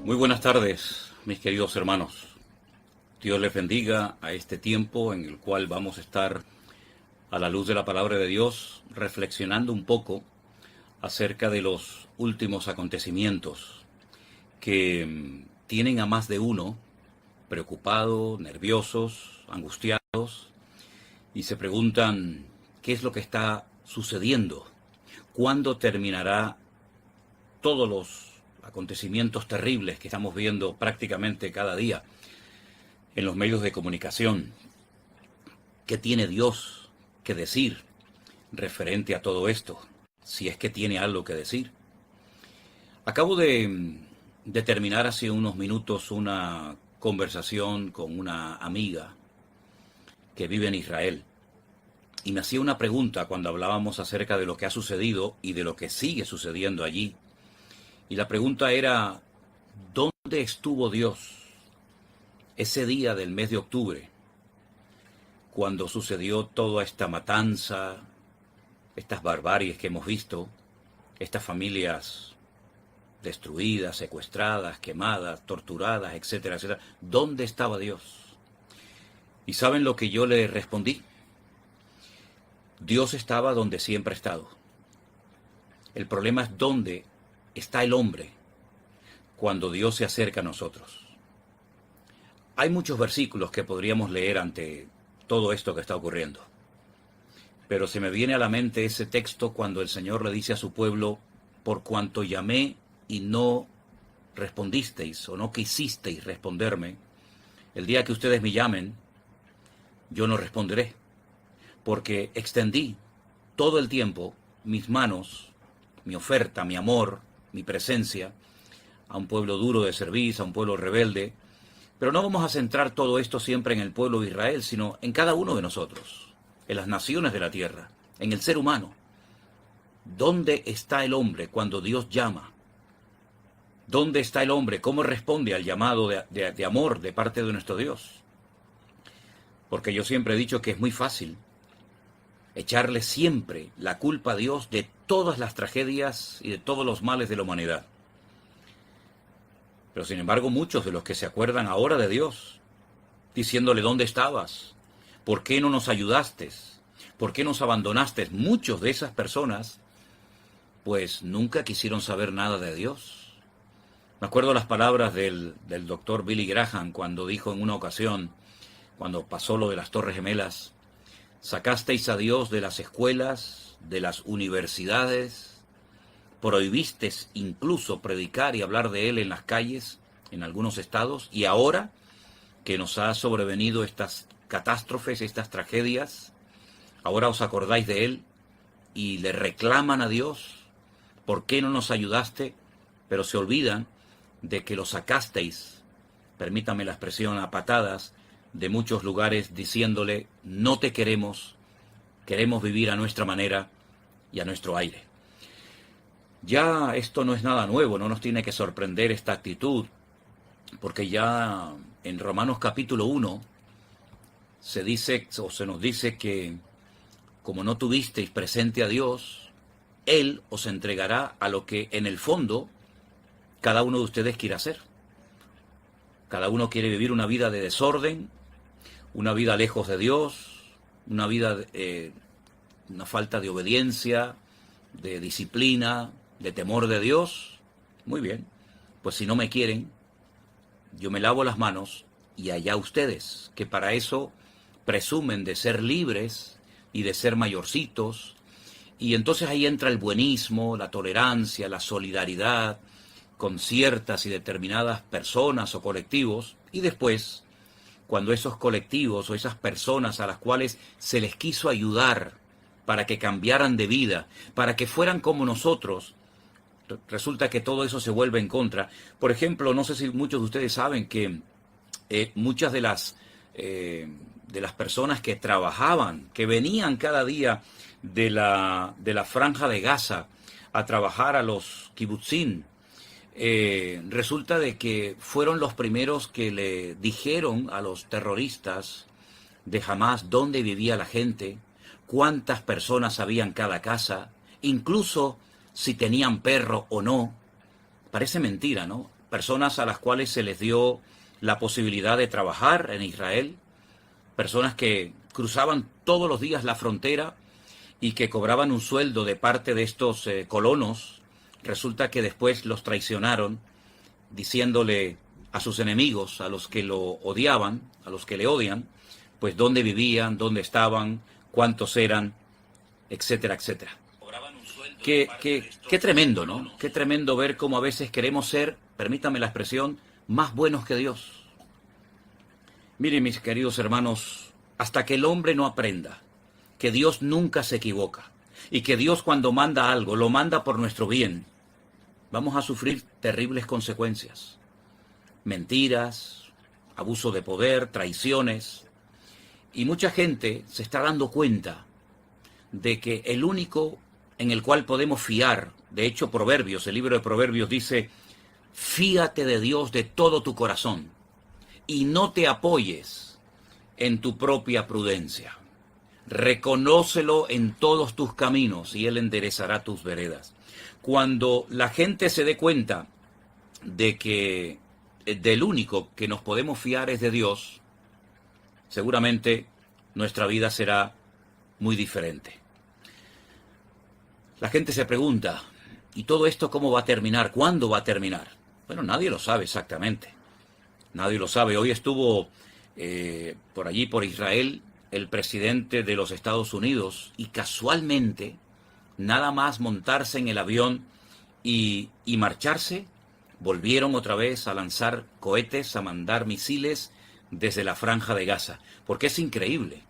Muy buenas tardes, mis queridos hermanos. Dios les bendiga a este tiempo en el cual vamos a estar a la luz de la palabra de Dios reflexionando un poco acerca de los últimos acontecimientos que tienen a más de uno preocupado, nerviosos, angustiados y se preguntan qué es lo que está sucediendo, cuándo terminará todos los acontecimientos terribles que estamos viendo prácticamente cada día en los medios de comunicación. ¿Qué tiene Dios que decir referente a todo esto? Si es que tiene algo que decir. Acabo de terminar hace unos minutos una conversación con una amiga que vive en Israel. Y me hacía una pregunta cuando hablábamos acerca de lo que ha sucedido y de lo que sigue sucediendo allí. Y la pregunta era, ¿dónde estuvo Dios ese día del mes de octubre, cuando sucedió toda esta matanza, estas barbaries que hemos visto, estas familias destruidas, secuestradas, quemadas, torturadas, etcétera, etcétera? ¿Dónde estaba Dios? ¿Y saben lo que yo le respondí? Dios estaba donde siempre ha estado. El problema es dónde está el hombre cuando Dios se acerca a nosotros. Hay muchos versículos que podríamos leer ante todo esto que está ocurriendo, pero se me viene a la mente ese texto cuando el Señor le dice a su pueblo: por cuanto llamé y no respondisteis o no quisisteis responderme, el día que ustedes me llamen, yo no responderé, porque extendí todo el tiempo mis manos, mi oferta, mi amor, mi presencia a un pueblo duro de cerviz, a un pueblo rebelde. Pero no vamos a centrar todo esto siempre en el pueblo de Israel, sino en cada uno de nosotros, en las naciones de la tierra, en el ser humano. ¿Dónde está el hombre cuando Dios llama? ¿Dónde está el hombre? ¿Cómo responde al llamado de amor de parte de nuestro Dios? Porque yo siempre he dicho que es muy fácil echarle siempre la culpa a Dios de todas las tragedias y de todos los males de la humanidad. Pero sin embargo, muchos de los que se acuerdan ahora de Dios, diciéndole: ¿dónde estabas? ¿Por qué no nos ayudaste? ¿Por qué nos abandonaste? Muchos de esas personas, pues nunca quisieron saber nada de Dios. Me acuerdo las palabras del doctor Billy Graham cuando dijo en una ocasión, cuando pasó lo de las Torres Gemelas: sacasteis a Dios de las escuelas, de las universidades, prohibisteis incluso predicar y hablar de Él en las calles, en algunos estados, y ahora que nos ha sobrevenido estas catástrofes, estas tragedias, ahora os acordáis de Él y le reclaman a Dios: ¿por qué no nos ayudaste? Pero se olvidan de que lo sacasteis, permítame la expresión, a patadas de muchos lugares, diciéndole: no te queremos, queremos vivir a nuestra manera y a nuestro aire. Ya esto no es nada nuevo, no nos tiene que sorprender esta actitud, porque ya en Romanos capítulo 1 se dice, o se nos dice, que como no tuvisteis presente a Dios, Él os entregará a lo que en el fondo cada uno de ustedes quiere hacer. Cada uno quiere vivir una vida de desorden, una vida lejos de Dios, una vida, una falta de obediencia, de disciplina, de temor de Dios. Muy bien, pues si no me quieren, yo me lavo las manos y allá ustedes, que para eso presumen de ser libres y de ser mayorcitos. Y entonces ahí entra el buenismo, la tolerancia, la solidaridad con ciertas y determinadas personas o colectivos, y después, cuando esos colectivos o esas personas a las cuales se les quiso ayudar para que cambiaran de vida, para que fueran como nosotros, resulta que todo eso se vuelve en contra. Por ejemplo, no sé si muchos de ustedes saben que muchas de las personas que trabajaban, que venían cada día de la franja de Gaza a trabajar a los kibutzim, resulta de que fueron los primeros que le dijeron a los terroristas de Hamás dónde vivía la gente, cuántas personas había en cada casa, incluso si tenían perro o no. Parece mentira, ¿no? personas a las cuales se les dio la posibilidad de trabajar en Israel, personas que cruzaban todos los días la frontera y que cobraban un sueldo de parte de estos colonos. Resulta que después los traicionaron, diciéndole a sus enemigos, a los que lo odiaban, a los que le odian, pues dónde vivían, dónde estaban, cuántos eran, etcétera, etcétera. Qué tremendo, ¿no? Qué tremendo ver cómo a veces queremos ser, permítame la expresión, más buenos que Dios. Miren, mis queridos hermanos, hasta que el hombre no aprenda que Dios nunca se equivoca y que Dios cuando manda algo lo manda por nuestro bien, vamos a sufrir terribles consecuencias. Mentiras, abuso de poder, traiciones. Y mucha gente se está dando cuenta de que el único en el cual podemos fiar, de hecho Proverbios, el libro de Proverbios dice, fíate de Dios de todo tu corazón y no te apoyes en tu propia prudencia. Reconócelo en todos tus caminos y Él enderezará tus veredas. Cuando la gente se dé cuenta de que del único que nos podemos fiar es de Dios, seguramente nuestra vida será muy diferente. La gente se pregunta, ¿y todo esto cómo va a terminar? ¿Cuándo va a terminar? Bueno, nadie lo sabe exactamente. Nadie lo sabe. Hoy estuvo por allí, por Israel, el presidente de los Estados Unidos y casualmente, nada más montarse en el avión y marcharse, volvieron otra vez a lanzar cohetes, a mandar misiles desde la Franja de Gaza. Porque es increíble.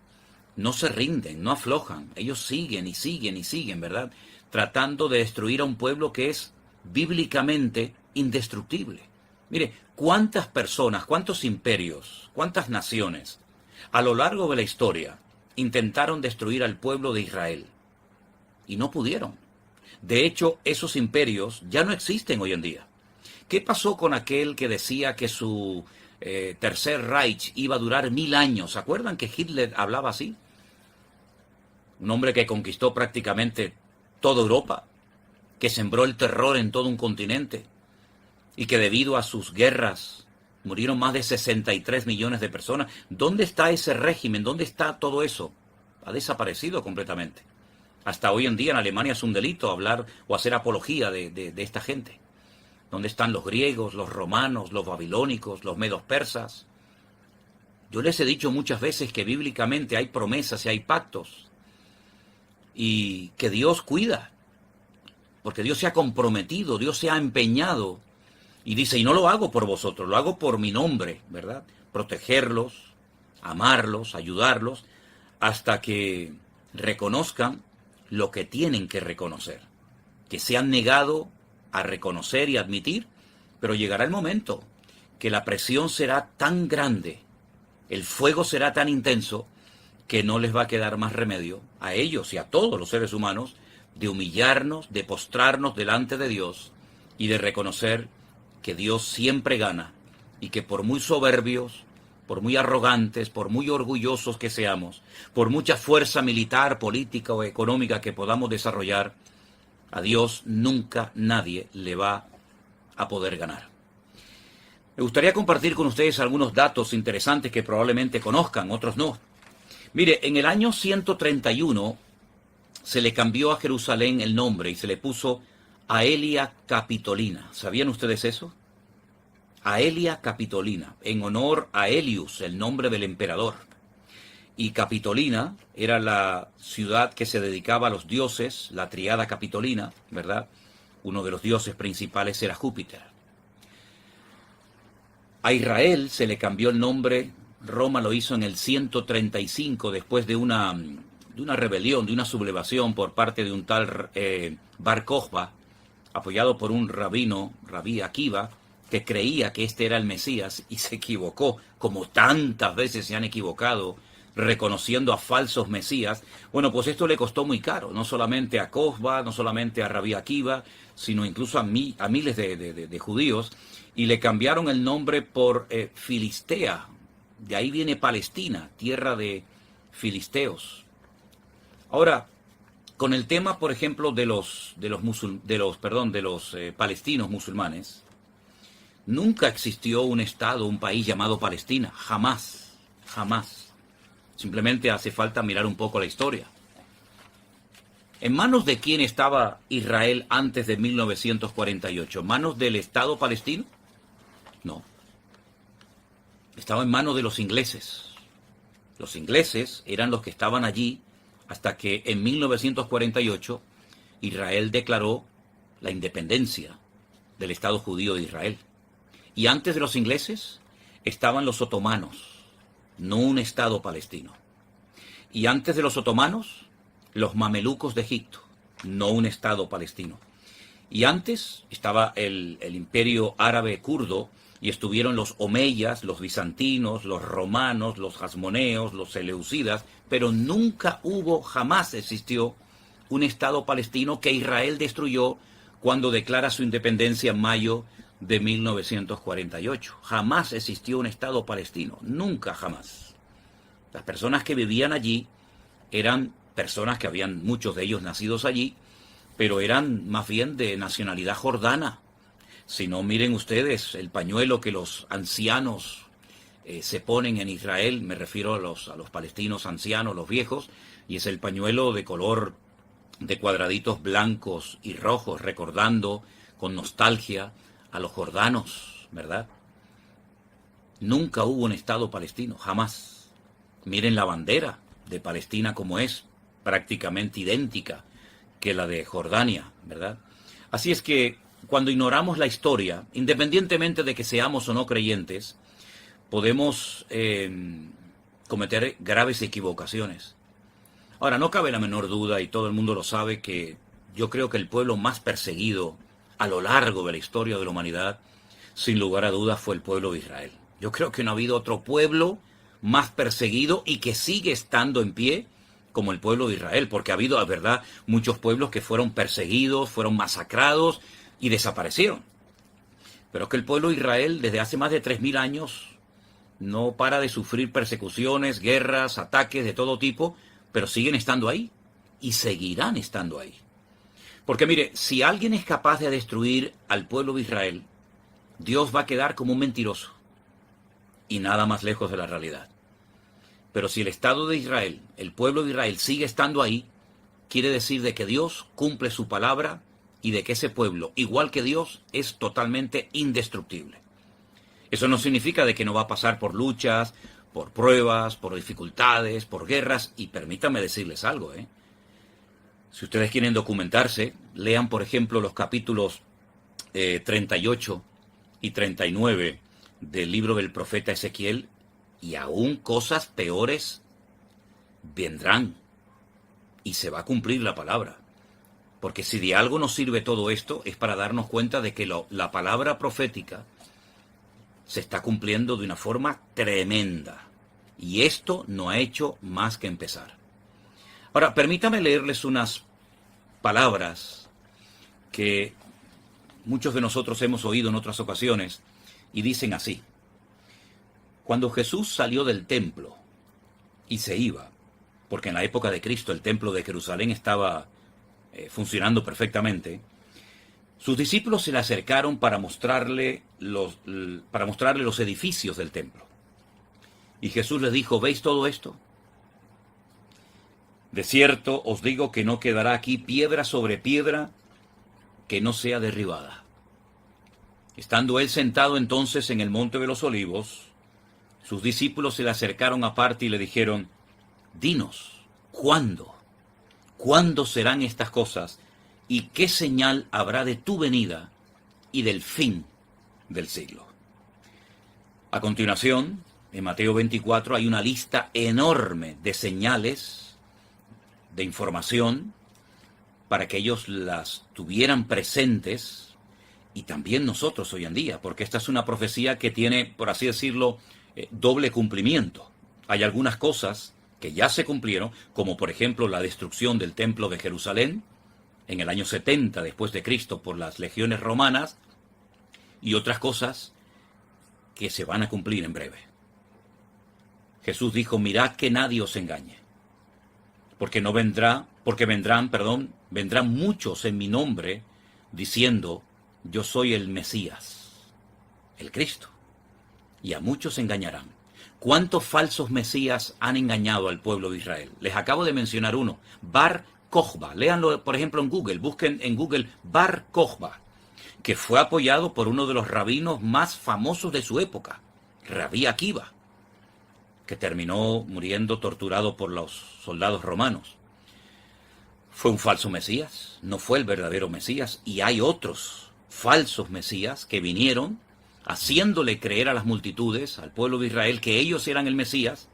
No se rinden, no aflojan. Ellos siguen y siguen y siguen, ¿verdad? Tratando de destruir a un pueblo que es bíblicamente indestructible. Mire, cuántas personas, cuántos imperios, cuántas naciones a lo largo de la historia intentaron destruir al pueblo de Israel y no pudieron. De hecho, esos imperios ya no existen hoy en día. ¿Qué pasó con aquel que decía que su tercer Reich iba a durar 1000 años? ¿Se acuerdan que Hitler hablaba así? Un hombre que conquistó prácticamente toda Europa, que sembró el terror en todo un continente y que debido a sus guerras murieron más de 63 millones de personas. ¿Dónde está ese régimen? ¿Dónde está todo eso? Ha desaparecido completamente. Hasta hoy en día en Alemania es un delito hablar o hacer apología de esta gente. ¿Dónde están los griegos, los romanos, los babilónicos, los medos persas? Yo les he dicho muchas veces que bíblicamente hay promesas y hay pactos y que Dios cuida, porque Dios se ha comprometido, Dios se ha empeñado y dice, y no lo hago por vosotros, lo hago por mi nombre, ¿verdad? Protegerlos, amarlos, ayudarlos, hasta que reconozcan lo que tienen que reconocer, que se han negado a reconocer y admitir, pero llegará el momento que la presión será tan grande, el fuego será tan intenso, que no les va a quedar más remedio a ellos y a todos los seres humanos de humillarnos, de postrarnos delante de Dios y de reconocer que Dios siempre gana y que por muy soberbios, por muy arrogantes, por muy orgullosos que seamos, por mucha fuerza militar, política o económica que podamos desarrollar, a Dios nunca nadie le va a poder ganar. Me gustaría compartir con ustedes algunos datos interesantes que probablemente conozcan, otros no. Mire, en el año 131 se le cambió a Jerusalén el nombre y se le puso Aelia Capitolina. ¿Sabían ustedes eso? Aelia Capitolina, en honor a Helios, el nombre del emperador. Y Capitolina era la ciudad que se dedicaba a los dioses, la triada capitolina, ¿verdad? Uno de los dioses principales era Júpiter. A Israel se le cambió el nombre. Roma lo hizo en el 135 después de una rebelión, de una sublevación por parte de un tal Bar Kokhba, apoyado por un rabino, Rabí Akiva, que creía que este era el Mesías y se equivocó, como tantas veces se han equivocado, reconociendo a falsos mesías. Bueno, pues esto le costó muy caro, no solamente a Kokhba, no solamente a Rabí Akiva, sino incluso a miles de judíos, y le cambiaron el nombre por Filistea. De ahí viene Palestina, tierra de filisteos. Ahora, con el tema, por ejemplo, de los palestinos musulmanes, Nunca existió un estado, un país llamado Palestina. Jamás, jamás. Simplemente hace falta mirar un poco la historia. ¿En manos de quién estaba Israel antes de 1948? ¿En manos del Estado palestino? No. Estaba en manos de los ingleses. Los ingleses eran los que estaban allí hasta que en 1948 Israel declaró la independencia del Estado judío de Israel. Y antes de los ingleses estaban los otomanos, no un Estado palestino. Y antes de los otomanos, los mamelucos de Egipto, no un Estado palestino. Y antes estaba el imperio árabe kurdo, y estuvieron los omeyas, los bizantinos, los romanos, los hasmoneos, los seleucidas, pero nunca hubo, jamás existió un Estado palestino que Israel destruyó cuando declara su independencia en mayo de 1948. Jamás existió un Estado palestino, nunca, jamás. Las personas que vivían allí eran personas que habían, muchos de ellos nacidos allí, pero eran más bien de nacionalidad jordana. Si no, miren ustedes el pañuelo que los ancianos se ponen en Israel, me refiero a los palestinos ancianos, los viejos, y es el pañuelo de color de cuadraditos blancos y rojos, recordando con nostalgia a los jordanos, ¿verdad? Nunca hubo un Estado palestino, jamás. Miren la bandera de Palestina como es, prácticamente idéntica que la de Jordania, ¿verdad? Así es que cuando ignoramos la historia, independientemente de que seamos o no creyentes, podemos cometer graves equivocaciones. Ahora, no cabe la menor duda, y todo el mundo lo sabe, que yo creo que el pueblo más perseguido a lo largo de la historia de la humanidad, sin lugar a dudas, fue el pueblo de Israel. Yo creo que no ha habido otro pueblo más perseguido y que sigue estando en pie como el pueblo de Israel, porque ha habido, la verdad, muchos pueblos que fueron perseguidos, fueron masacrados y desaparecieron. Pero es que el pueblo de Israel, desde hace más de 3000 años, no para de sufrir persecuciones, guerras, ataques de todo tipo, pero siguen estando ahí y seguirán estando ahí. Porque mire, si alguien es capaz de destruir al pueblo de Israel, Dios va a quedar como un mentiroso y nada más lejos de la realidad. Pero si el Estado de Israel, el pueblo de Israel sigue estando ahí, quiere decir de que Dios cumple su palabra y de que ese pueblo, igual que Dios, es totalmente indestructible. Eso no significa de que no va a pasar por luchas, por pruebas, por dificultades, por guerras, y permítanme decirles algo, Si ustedes quieren documentarse, lean, por ejemplo, los capítulos 38 y 39 del libro del profeta Ezequiel, y aún cosas peores vendrán, y se va a cumplir la palabra. Porque si de algo nos sirve todo esto, es para darnos cuenta de que la palabra profética se está cumpliendo de una forma tremenda. Y esto no ha hecho más que empezar. Ahora, permítame leerles unas palabras que muchos de nosotros hemos oído en otras ocasiones, y dicen así: cuando Jesús salió del templo y se iba, porque en la época de Cristo el templo de Jerusalén estaba funcionando perfectamente, sus discípulos se le acercaron para mostrarle los edificios del templo. Y Jesús les dijo: ¿veis todo esto? De cierto os digo que no quedará aquí piedra sobre piedra que no sea derribada. Estando él sentado entonces en el monte de los olivos, sus discípulos se le acercaron aparte y le dijeron: dinos, ¿cuándo? ¿Cuándo serán estas cosas? ¿Y qué señal habrá de tu venida y del fin del siglo? A continuación, en Mateo 24 hay una lista enorme de señales, de información, para que ellos las tuvieran presentes, y también nosotros hoy en día, porque esta es una profecía que tiene, por así decirlo, doble cumplimiento. Hay algunas cosas que ya se cumplieron, como por ejemplo la destrucción del templo de Jerusalén en el año 70 después de Cristo por las legiones romanas, y otras cosas que se van a cumplir en breve. Jesús dijo: mirad que nadie os engañe, porque vendrán muchos en mi nombre diciendo: yo soy el Mesías. el Cristo. Y a muchos engañarán. ¿Cuántos falsos mesías han engañado al pueblo de Israel? Les acabo de mencionar uno, Bar Kokhba. Léanlo, por ejemplo, en Google. Busquen en Google Bar Kokhba, que fue apoyado por uno de los rabinos más famosos de su época, Rabí Akiva, que terminó muriendo torturado por los soldados romanos. Fue un falso mesías, no fue el verdadero mesías, y hay otros falsos mesías que vinieron haciéndole creer a las multitudes, al pueblo de Israel, que ellos eran el Mesías,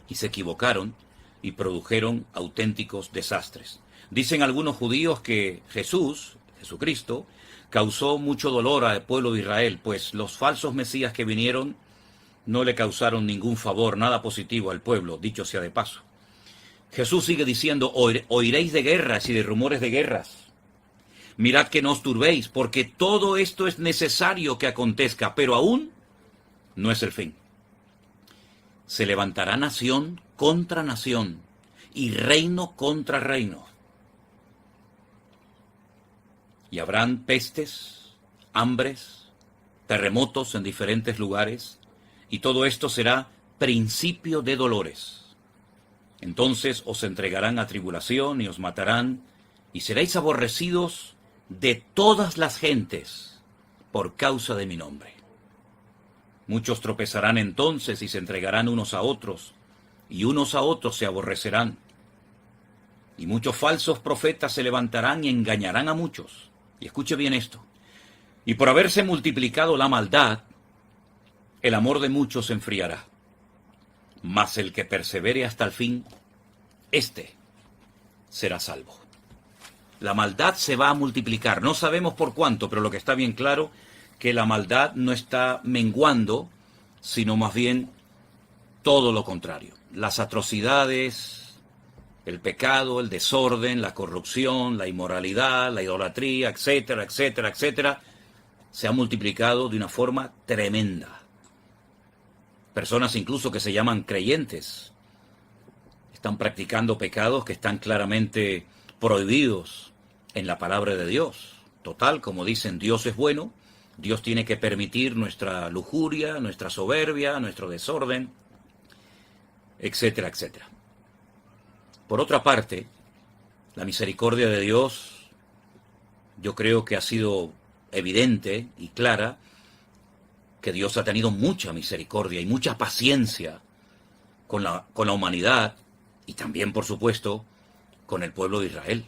y se equivocaron y produjeron auténticos desastres. Dicen algunos judíos que Jesucristo, causó mucho dolor al pueblo de Israel, pues los falsos mesías que vinieron no le causaron ningún favor, nada positivo al pueblo, dicho sea de paso. Jesús sigue diciendo, oiréis de guerras y de rumores de guerras. Mirad que no os turbéis, porque todo esto es necesario que acontezca, pero aún no es el fin. Se levantará nación contra nación y reino contra reino. Y habrán pestes, hambres, terremotos en diferentes lugares, y todo esto será principio de dolores. Entonces os entregarán a tribulación y os matarán, y seréis aborrecidos de todas las gentes por causa de mi nombre. Muchos tropezarán entonces y se entregarán unos a otros, y unos a otros se aborrecerán. Y muchos falsos profetas se levantarán y engañarán a muchos. Y escuche bien esto. Y por haberse multiplicado la maldad, el amor de muchos se enfriará. Mas el que persevere hasta el fin, éste será salvo. La maldad se va a multiplicar. No sabemos por cuánto, pero lo que está bien claro, que la maldad no está menguando, sino más bien todo lo contrario. Las atrocidades, el pecado, el desorden, la corrupción, la inmoralidad, la idolatría, etcétera, etcétera, etcétera, se ha multiplicado de una forma tremenda. Personas incluso que se llaman creyentes están practicando pecados que están claramente prohibidos en la palabra de Dios. Total, como dicen, Dios es bueno, Dios tiene que permitir nuestra lujuria, nuestra soberbia, nuestro desorden, etcétera, etcétera. Por otra parte, la misericordia de Dios, yo creo que ha sido evidente y clara, que Dios ha tenido mucha misericordia y mucha paciencia con la humanidad y también, por supuesto, con el pueblo de Israel.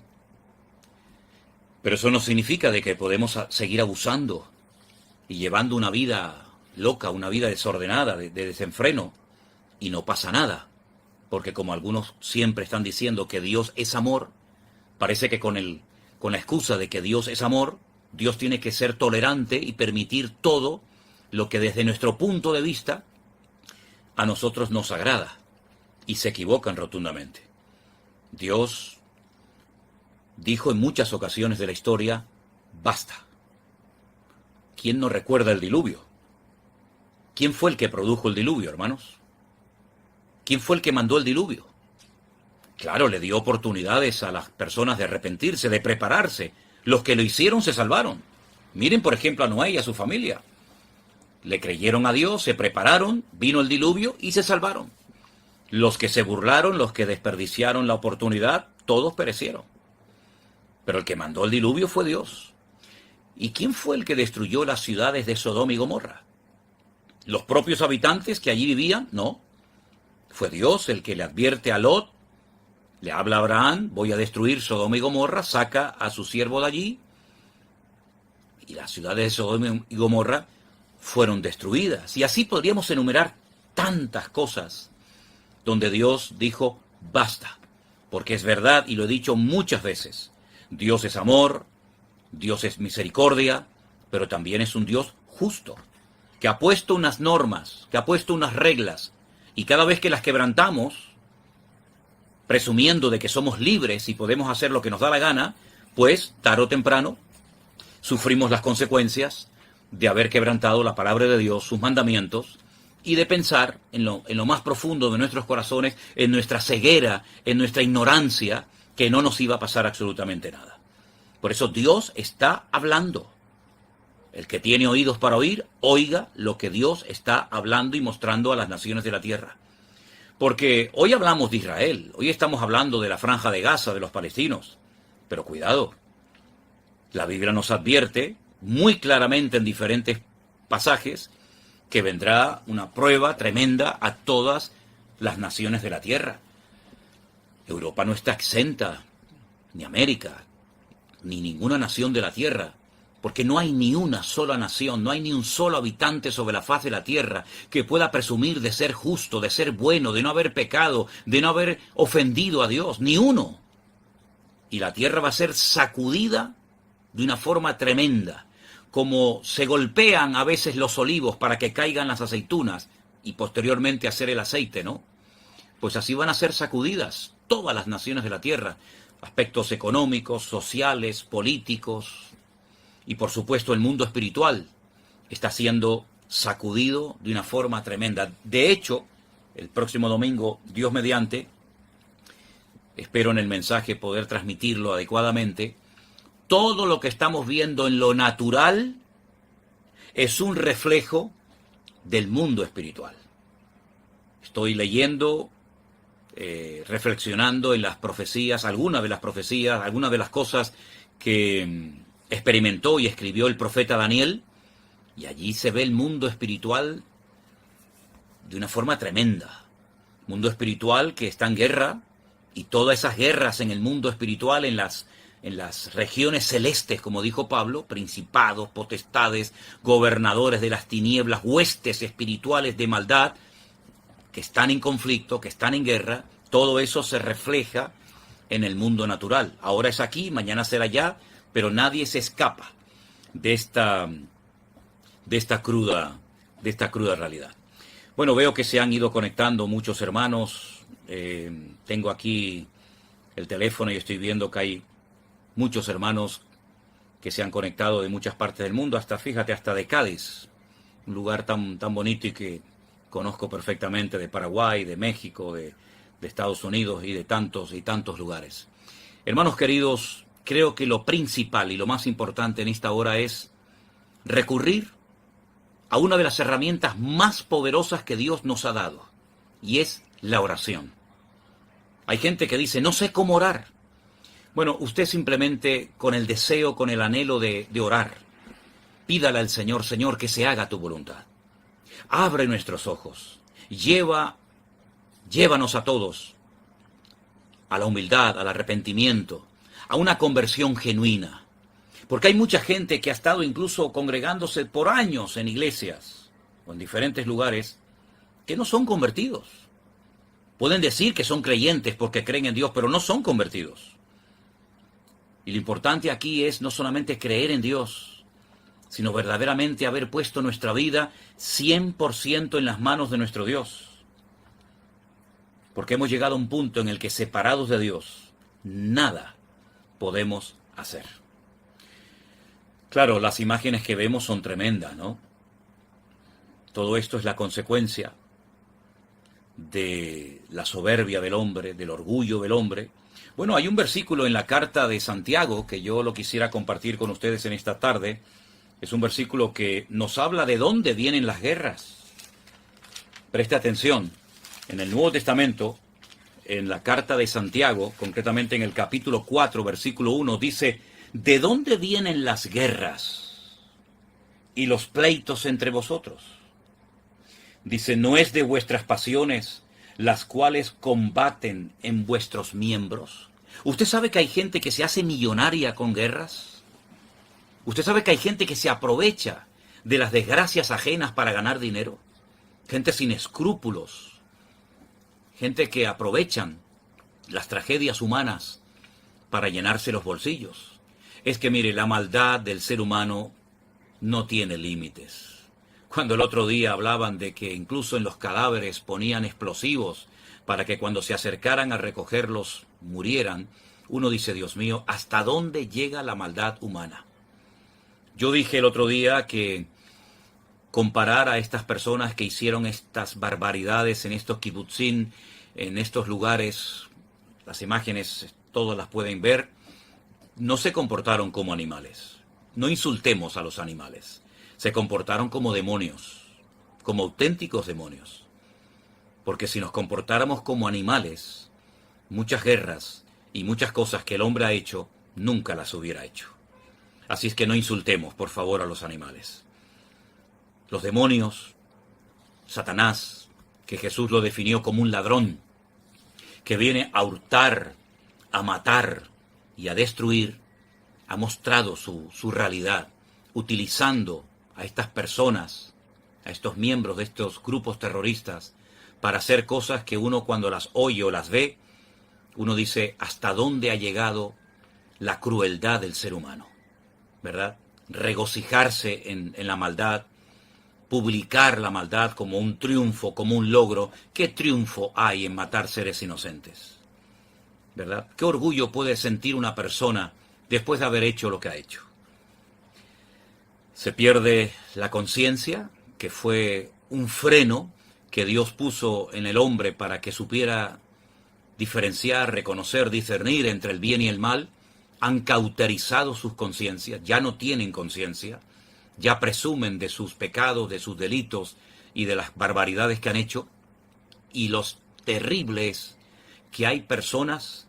Pero eso no significa de que podemos seguir abusando y llevando una vida loca, una vida desordenada, de desenfreno, y no pasa nada. Porque como algunos siempre están diciendo que Dios es amor, parece que con la excusa de que Dios es amor, Dios tiene que ser tolerante y permitir todo lo que desde nuestro punto de vista a nosotros nos agrada. Y se equivocan rotundamente. Dios dijo en muchas ocasiones de la historia, basta. ¿Quién no recuerda el diluvio? ¿Quién fue el que produjo el diluvio, hermanos? ¿Quién fue el que mandó el diluvio? Claro, le dio oportunidades a las personas de arrepentirse, de prepararse. Los que lo hicieron se salvaron. Miren, por ejemplo, a Noé y a su familia. Le creyeron a Dios, se prepararon, vino el diluvio y se salvaron. Los que se burlaron, los que desperdiciaron la oportunidad, todos perecieron. Pero el que mandó el diluvio fue Dios. ¿Y quién fue el que destruyó las ciudades de Sodoma y Gomorra? ¿Los propios habitantes que allí vivían? No. Fue Dios el que le advierte a Lot, le habla a Abraham, voy a destruir Sodoma y Gomorra, saca a su siervo de allí, y las ciudades de Sodoma y Gomorra fueron destruidas. Y así podríamos enumerar tantas cosas donde Dios dijo, basta, porque es verdad, y lo he dicho muchas veces, Dios es amor, Dios es misericordia, pero también es un Dios justo, que ha puesto unas normas, que ha puesto unas reglas, y cada vez que las quebrantamos, presumiendo de que somos libres y podemos hacer lo que nos da la gana, pues, tarde o temprano, sufrimos las consecuencias de haber quebrantado la palabra de Dios, sus mandamientos, y de pensar en lo más profundo de nuestros corazones, en nuestra ceguera, en nuestra ignorancia, que no nos iba a pasar absolutamente nada. Por eso Dios está hablando. El que tiene oídos para oír, oiga lo que Dios está hablando y mostrando a las naciones de la tierra. Porque hoy hablamos de Israel, hoy estamos hablando de la franja de Gaza, de los palestinos. Pero cuidado, la Biblia nos advierte muy claramente en diferentes pasajes que vendrá una prueba tremenda a todas las naciones de la tierra. Europa no está exenta, ni América, ni ninguna nación de la tierra, porque no hay ni una sola nación, no hay ni un solo habitante sobre la faz de la tierra que pueda presumir de ser justo, de ser bueno, de no haber pecado, de no haber ofendido a Dios, ni uno. Y la tierra va a ser sacudida de una forma tremenda, como se golpean a veces los olivos para que caigan las aceitunas y posteriormente hacer el aceite, ¿no? Pues así van a ser sacudidas todas las naciones de la tierra, aspectos económicos, sociales, políticos, y por supuesto el mundo espiritual está siendo sacudido de una forma tremenda. De hecho, el próximo domingo, Dios mediante, espero en el mensaje poder transmitirlo adecuadamente, todo lo que estamos viendo en lo natural es un reflejo del mundo espiritual. Estoy leyendo, reflexionando en las profecías, algunas de las cosas que experimentó y escribió el profeta Daniel, y allí se ve el mundo espiritual de una forma tremenda. Mundo espiritual que está en guerra, y todas esas guerras en el mundo espiritual, en las regiones celestes, como dijo Pablo, principados, potestades, gobernadores de las tinieblas, huestes espirituales de maldad, que están en conflicto, que están en guerra, todo eso se refleja en el mundo natural. Ahora es aquí, mañana será allá, pero nadie se escapa de esta cruda realidad. Bueno, veo que se han ido conectando muchos hermanos. Tengo aquí el teléfono y estoy viendo que hay muchos hermanos que se han conectado de muchas partes del mundo, fíjate, hasta de Cádiz, un lugar tan bonito y que conozco perfectamente, de Paraguay, de México, de Estados Unidos y de tantos y tantos lugares. Hermanos queridos, creo que lo principal y lo más importante en esta hora es recurrir a una de las herramientas más poderosas que Dios nos ha dado, y es la oración. Hay gente que dice, no sé cómo orar. Bueno, usted simplemente con el deseo, con el anhelo de orar, pídale al Señor, Señor, que se haga tu voluntad. Abre nuestros ojos, llévanos a todos a la humildad, al arrepentimiento, a una conversión genuina. Porque hay mucha gente que ha estado incluso congregándose por años en iglesias o en diferentes lugares que no son convertidos. Pueden decir que son creyentes porque creen en Dios, pero no son convertidos. Y lo importante aquí es no solamente creer en Dios, sino verdaderamente haber puesto nuestra vida 100% en las manos de nuestro Dios. Porque hemos llegado a un punto en el que separados de Dios, nada podemos hacer. Claro, las imágenes que vemos son tremendas, ¿no? Todo esto es la consecuencia de la soberbia del hombre, del orgullo del hombre. Bueno, hay un versículo en la carta de Santiago que yo lo quisiera compartir con ustedes en esta tarde. Es un versículo que nos habla de dónde vienen las guerras. Preste atención. En el Nuevo Testamento, en la carta de Santiago, concretamente en el capítulo 4, versículo 1, dice, ¿de dónde vienen las guerras y los pleitos entre vosotros? Dice, ¿no es de vuestras pasiones las cuales combaten en vuestros miembros? ¿Usted sabe que hay gente que se hace millonaria con guerras? ¿Usted sabe que hay gente que se aprovecha de las desgracias ajenas para ganar dinero? Gente sin escrúpulos. Gente que aprovechan las tragedias humanas para llenarse los bolsillos. Es que mire, la maldad del ser humano no tiene límites. Cuando el otro día hablaban de que incluso en los cadáveres ponían explosivos para que cuando se acercaran a recogerlos murieran, uno dice, Dios mío, ¿hasta dónde llega la maldad humana? Yo dije el otro día que comparar a estas personas que hicieron estas barbaridades en estos kibutzim, en estos lugares, las imágenes todos las pueden ver, no se comportaron como animales. no insultemos a los animales. Se comportaron como demonios, como auténticos demonios. Porque si nos comportáramos como animales, muchas guerras y muchas cosas que el hombre ha hecho, nunca las hubiera hecho. Así es que no insultemos, por favor, a los animales. Los demonios, Satanás, que Jesús lo definió como un ladrón, que viene a hurtar, a matar y a destruir, ha mostrado su realidad, utilizando a estas personas, a estos miembros de estos grupos terroristas, para hacer cosas que uno cuando las oye o las ve, uno dice, ¿hasta dónde ha llegado la crueldad del ser humano? ¿Verdad? Regocijarse en la maldad, publicar la maldad como un triunfo, como un logro. ¿Qué triunfo hay en matar seres inocentes? ¿Verdad? ¿Qué orgullo puede sentir una persona después de haber hecho lo que ha hecho? Se pierde la conciencia, que fue un freno que Dios puso en el hombre para que supiera diferenciar, reconocer, discernir entre el bien y el mal. Han cauterizado sus conciencias, ya no tienen conciencia, ya presumen de sus pecados, de sus delitos y de las barbaridades que han hecho. Y lo terrible es que hay personas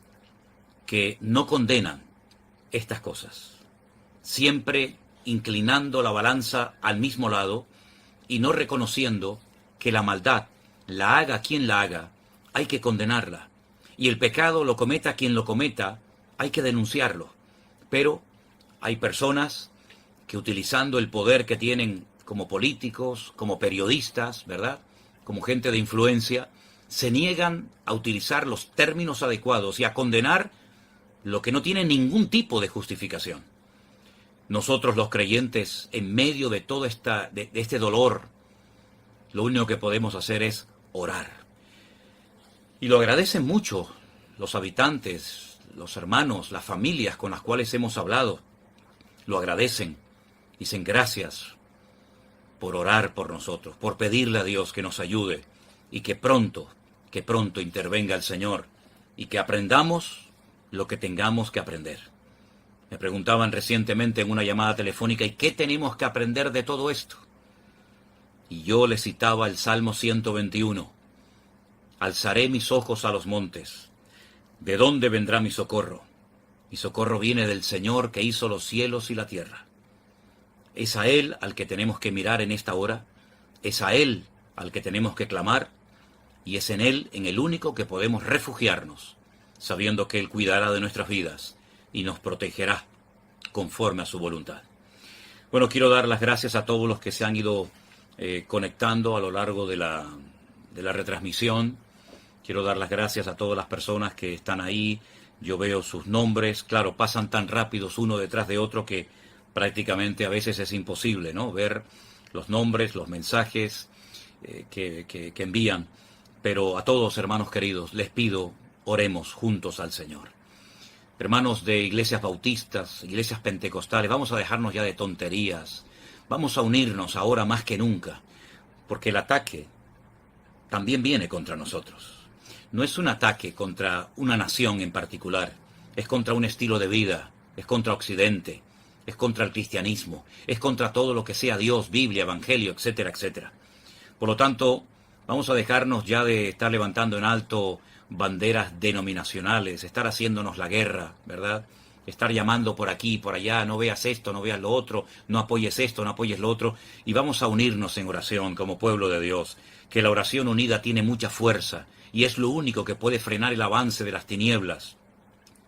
que no condenan estas cosas, siempre inclinando la balanza al mismo lado y no reconociendo que la maldad, la haga quien la haga, hay que condenarla. Y el pecado lo cometa quien lo cometa, hay que denunciarlo. Pero hay personas que utilizando el poder que tienen como políticos, como periodistas, ¿verdad?, como gente de influencia, se niegan a utilizar los términos adecuados y a condenar lo que no tiene ningún tipo de justificación. Nosotros los creyentes, en medio de todo este dolor, lo único que podemos hacer es orar. Y lo agradecen mucho los habitantes, los hermanos, las familias con las cuales hemos hablado. Lo agradecen. Dicen gracias por orar por nosotros, por pedirle a Dios que nos ayude y que pronto intervenga el Señor y que aprendamos lo que tengamos que aprender. Me preguntaban recientemente en una llamada telefónica, ¿y qué tenemos que aprender de todo esto? Y yo les citaba el Salmo 121. Alzaré mis ojos a los montes. ¿De dónde vendrá mi socorro? Mi socorro viene del Señor que hizo los cielos y la tierra. Es a Él al que tenemos que mirar en esta hora, es a Él al que tenemos que clamar, y es en Él, en el único que podemos refugiarnos, sabiendo que Él cuidará de nuestras vidas y nos protegerá conforme a su voluntad. Bueno, quiero dar las gracias a todos los que se han ido conectando a lo largo de la retransmisión. Quiero dar las gracias a todas las personas que están ahí. Yo veo sus nombres, claro, pasan tan rápidos uno detrás de otro que prácticamente a veces es imposible, ¿no?, ver los nombres, los mensajes que envían. Pero a todos, hermanos queridos, les pido, oremos juntos al Señor. Hermanos de iglesias bautistas, iglesias pentecostales, vamos a dejarnos ya de tonterías. Vamos a unirnos ahora más que nunca, porque el ataque también viene contra nosotros. No es un ataque contra una nación en particular, es contra un estilo de vida, es contra Occidente, es contra el cristianismo, es contra todo lo que sea Dios, Biblia, Evangelio, etcétera, etcétera. Por lo tanto, vamos a dejarnos ya de estar levantando en alto banderas denominacionales, estar haciéndonos la guerra, ¿verdad? Estar llamando por aquí y por allá, no veas esto, no veas lo otro, no apoyes esto, no apoyes lo otro, y vamos a unirnos en oración como pueblo de Dios, que la oración unida tiene mucha fuerza, y es lo único que puede frenar el avance de las tinieblas,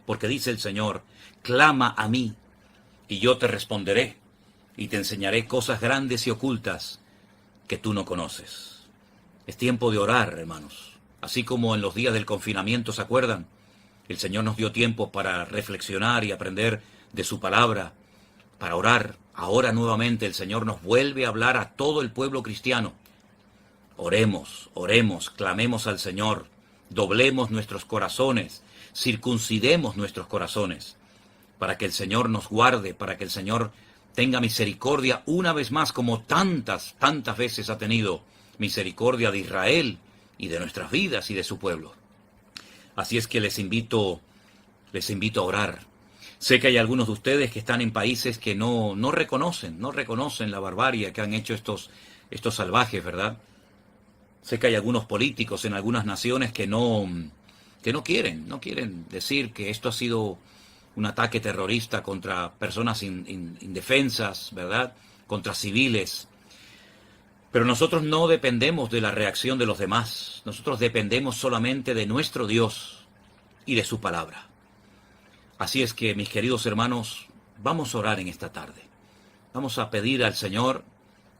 porque dice el Señor, clama a mí, y yo te responderé, y te enseñaré cosas grandes y ocultas que tú no conoces. Es tiempo de orar, hermanos. Así como en los días del confinamiento, ¿se acuerdan? El Señor nos dio tiempo para reflexionar y aprender de su palabra, para orar. Ahora nuevamente el Señor nos vuelve a hablar a todo el pueblo cristiano. Oremos, oremos, clamemos al Señor, doblemos nuestros corazones, circuncidemos nuestros corazones, para que el Señor nos guarde, para que el Señor tenga misericordia una vez más, como tantas veces ha tenido misericordia de Israel y de nuestras vidas y de su pueblo. Así es que les invito a orar. Sé que hay algunos de ustedes que están en países que no reconocen la barbarie que han hecho estos salvajes, ¿verdad? Sé que hay algunos políticos en algunas naciones que no quieren decir que esto ha sido un ataque terrorista contra personas indefensas, ¿verdad? Contra civiles. Pero nosotros no dependemos de la reacción de los demás. Nosotros dependemos solamente de nuestro Dios y de su palabra. Así es que, mis queridos hermanos, vamos a orar en esta tarde. Vamos a pedir al Señor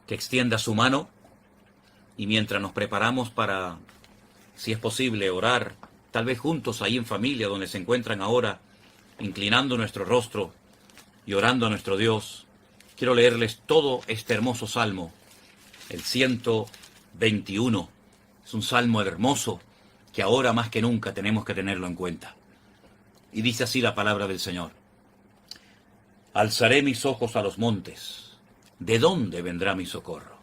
que extienda su mano, y mientras nos preparamos para, si es posible, orar, tal vez juntos ahí en familia, donde se encuentran ahora, inclinando nuestro rostro y orando a nuestro Dios, quiero leerles todo este hermoso salmo, el 121. Es un salmo hermoso que ahora más que nunca tenemos que tenerlo en cuenta. Y dice así la palabra del Señor: alzaré mis ojos a los montes. ¿De dónde vendrá mi socorro?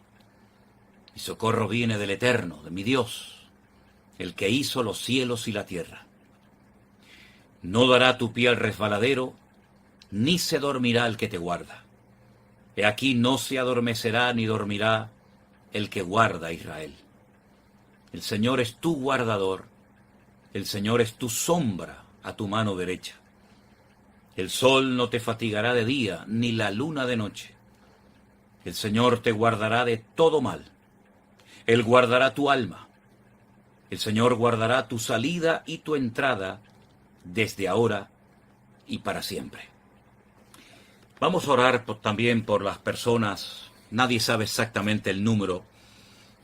Mi socorro viene del Eterno, de mi Dios, el que hizo los cielos y la tierra. No dará tu pie al resbaladero, ni se dormirá el que te guarda. He aquí no se adormecerá ni dormirá el que guarda a Israel. El Señor es tu guardador, el Señor es tu sombra a tu mano derecha. El sol no te fatigará de día, ni la luna de noche. El Señor te guardará de todo mal. Él guardará tu alma. El Señor guardará tu salida y tu entrada desde ahora y para siempre. Vamos a orar también por las personas. Nadie sabe exactamente el número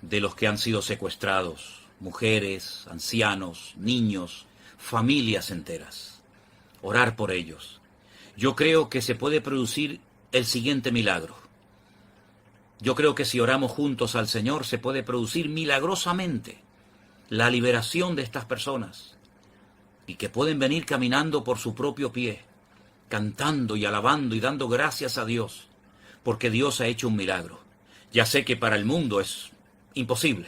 de los que han sido secuestrados. Mujeres, ancianos, niños, familias enteras. Orar por ellos. Yo creo que se puede producir el siguiente milagro. Yo creo que si oramos juntos al Señor se puede producir milagrosamente la liberación de estas personas, y que pueden venir caminando por su propio pie, cantando y alabando y dando gracias a Dios, porque Dios ha hecho un milagro. Ya sé que para el mundo es imposible.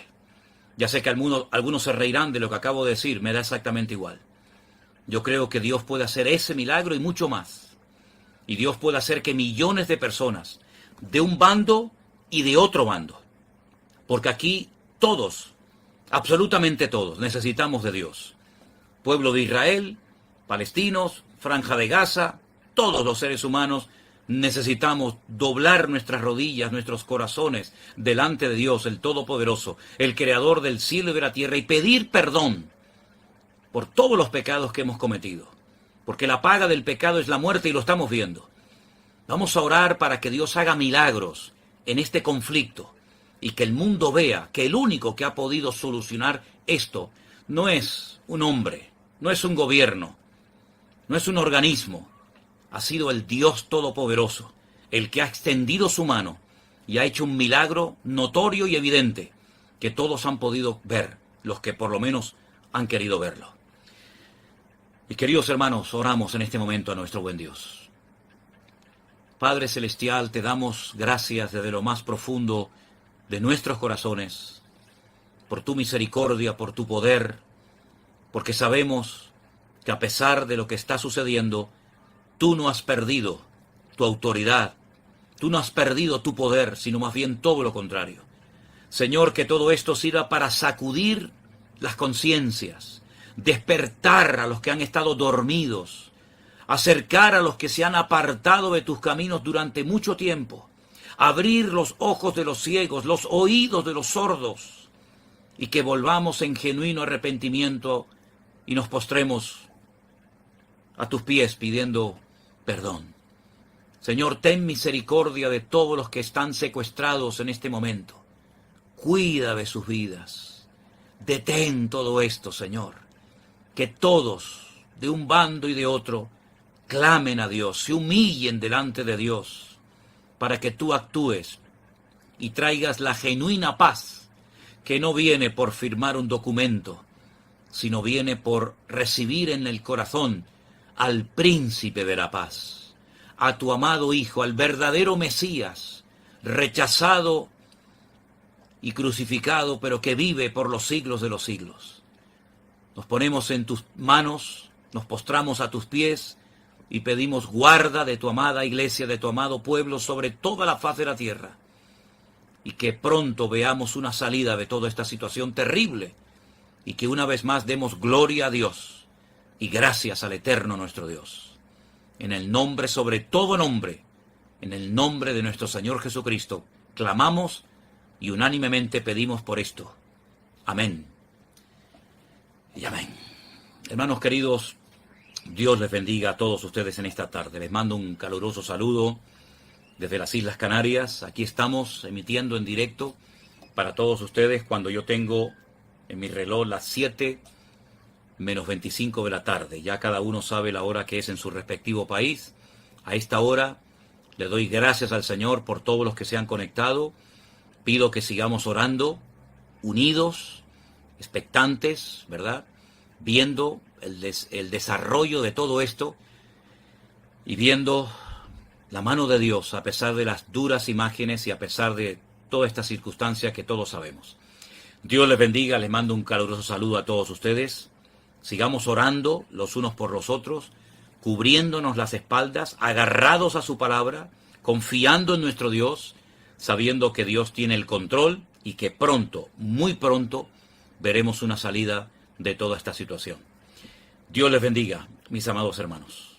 Ya sé que algunos se reirán de lo que acabo de decir, me da exactamente igual. Yo creo que Dios puede hacer ese milagro y mucho más. Y Dios puede hacer que millones de personas, de un bando y de otro bando, porque aquí todos, absolutamente todos, necesitamos de Dios. Pueblo de Israel, palestinos, Franja de Gaza, todos los seres humanos necesitamos doblar nuestras rodillas, nuestros corazones delante de Dios, el Todopoderoso, el Creador del cielo y de la tierra, y pedir perdón por todos los pecados que hemos cometido, porque la paga del pecado es la muerte y lo estamos viendo. Vamos a orar para que Dios haga milagros en este conflicto y que el mundo vea que el único que ha podido solucionar esto no es un hombre, no es un gobierno, no es un organismo, ha sido el Dios Todopoderoso, el que ha extendido su mano y ha hecho un milagro notorio y evidente que todos han podido ver, los que por lo menos han querido verlo. Mis queridos hermanos, oramos en este momento a nuestro buen Dios. Padre Celestial, te damos gracias desde lo más profundo de nuestros corazones, por tu misericordia, por tu poder, porque sabemos que a pesar de lo que está sucediendo, tú no has perdido tu autoridad, tú no has perdido tu poder, sino más bien todo lo contrario. Señor, que todo esto sirva para sacudir las conciencias, despertar a los que han estado dormidos, acercar a los que se han apartado de tus caminos durante mucho tiempo, abrir los ojos de los ciegos, los oídos de los sordos, y que volvamos en genuino arrepentimiento y nos postremos a tus pies pidiendo perdón. Señor, ten misericordia de todos los que están secuestrados en este momento. Cuida de sus vidas. Detén todo esto, Señor. Que todos, de un bando y de otro, clamen a Dios, se humillen delante de Dios, para que tú actúes y traigas la genuina paz, que no viene por firmar un documento, sino viene por recibir en el corazón al príncipe de la paz, a tu amado Hijo, al verdadero Mesías, rechazado y crucificado, pero que vive por los siglos de los siglos. Nos ponemos en tus manos, nos postramos a tus pies, y pedimos guarda de tu amada iglesia, de tu amado pueblo sobre toda la faz de la tierra. Y que pronto veamos una salida de toda esta situación terrible y que una vez más demos gloria a Dios y gracias al eterno nuestro Dios. En el nombre, sobre todo nombre, en el nombre de nuestro Señor Jesucristo, clamamos y unánimemente pedimos por esto. Amén. Y amén. Hermanos queridos, Dios les bendiga a todos ustedes en esta tarde. Les mando un caluroso saludo desde las Islas Canarias. Aquí estamos emitiendo en directo para todos ustedes cuando yo tengo en mi reloj las 7:25 de la tarde. Ya cada uno sabe la hora que es en su respectivo país. A esta hora le doy gracias al Señor por todos los que se han conectado. Pido que sigamos orando, unidos, expectantes, ¿verdad? Viendo el desarrollo de todo esto y viendo la mano de Dios a pesar de las duras imágenes y a pesar de toda esta circunstancia que todos sabemos. Dios les bendiga, les mando un caluroso saludo a todos ustedes. Sigamos orando los unos por los otros, cubriéndonos las espaldas, agarrados a su palabra, confiando en nuestro Dios, sabiendo que Dios tiene el control y que pronto, muy pronto, veremos una salida de toda esta situación. Dios les bendiga, mis amados hermanos.